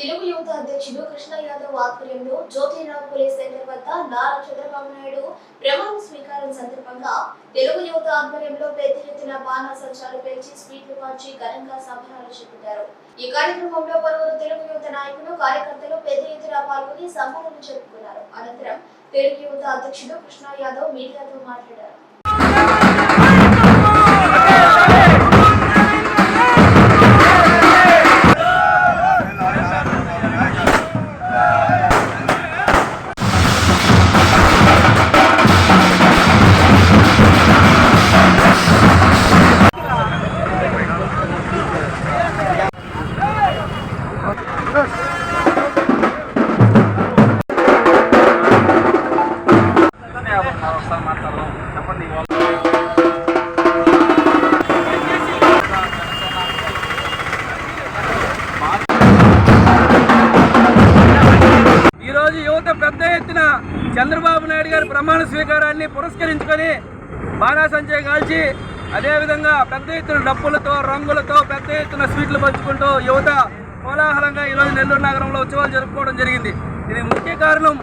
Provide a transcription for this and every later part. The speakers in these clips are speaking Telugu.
తెలుగు యువత అధ్యక్షుడు కృష్ణ యాదవ్ ఆధ్వర్యంలో జ్యోతిరావు పోలీస్ సెంటర్ వద్ద నారా చంద్రబాబు నాయుడు ప్రమాణ స్వీకారం సందర్భంగా తెలుగు యువత ఆధ్వర్యంలో పెద్ద ఎత్తున బాణాసంచాలు పేల్చి స్వీట్లు పంచి ఘనంగా సంబరాలు చేపట్టారు. ఈ కార్యక్రమంలో పలువురు తెలుగు యువత నాయకులు కార్యకర్తలు పెద్ద ఎత్తున పాల్గొని సంబరాలు జరుపుకున్నారు. అనంతరం తెలుగు యువత అధ్యక్షుడు కృష్ణ యాదవ్ మీడియాతో మాట్లాడారు. పెద్ద ఎత్తున చంద్రబాబు నాయుడు గారి ప్రమాణ స్వీకారాన్ని పురస్కరించుకొని బాణాసంచా కాల్చి అదేవిధంగా పెద్ద ఎత్తున డప్పులతో రంగులతో పెద్ద ఎత్తున స్వీట్లు పంచుకుంటూ యువత కోలాహలంగా ఈరోజు నెల్లూరు నగరంలో ఉత్సవాలు జరుపుకోవడం జరిగింది. దీనికి ముఖ్య కారణం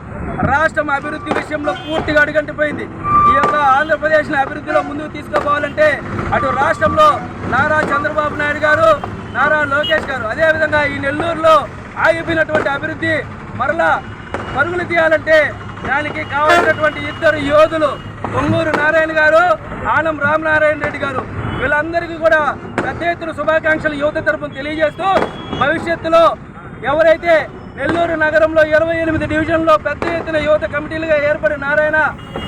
రాష్ట్రం అభివృద్ధి విషయంలో పూర్తిగా అడుగంటిపోయింది. ఈ యొక్క ఆంధ్రప్రదేశ్ని అభివృద్ధిలో ముందుకు తీసుకుపోవాలంటే అటు రాష్ట్రంలో నారా చంద్రబాబు నాయుడు గారు, నారా లోకేష్ గారు, అదేవిధంగా ఈ నెల్లూరులో ఆగిపోయినటువంటి అభివృద్ధి మరలా పరుగులు తీయాలంటే దానికి కావాల్సినటువంటి ఇద్దరు యోధులు పొంగూరు నారాయణ గారు, ఆనం రామనారాయణ రెడ్డి గారు, వీళ్ళందరికీ కూడా పెద్ద ఎత్తున శుభాకాంక్షలు యువత తరపున తెలియజేస్తూ భవిష్యత్తులో ఎవరైతే నెల్లూరు నగరంలో 28 డివిజన్లో పెద్ద ఎత్తున యువత కమిటీలుగా ఏర్పడి నారాయణ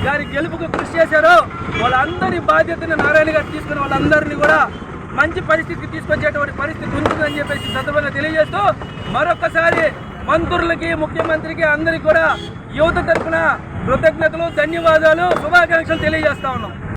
గారి గెలుపుకు కృషి చేశారో వాళ్ళందరి బాధ్యతను నారాయణ గారు తీసుకుని వాళ్ళందరినీ కూడా మంచి పరిస్థితికి తీసుకొచ్చేటువంటి పరిస్థితి ఉంటుందని చెప్పేసి సందర్భంగా తెలియజేస్తూ మరొకసారి మంత్రులకి, ముఖ్యమంత్రికి అందరికీ కూడా యువత తరఫున కృతజ్ఞతలు, ధన్యవాదాలు, శుభాకాంక్షలు తెలియజేస్తా ఉన్నాం.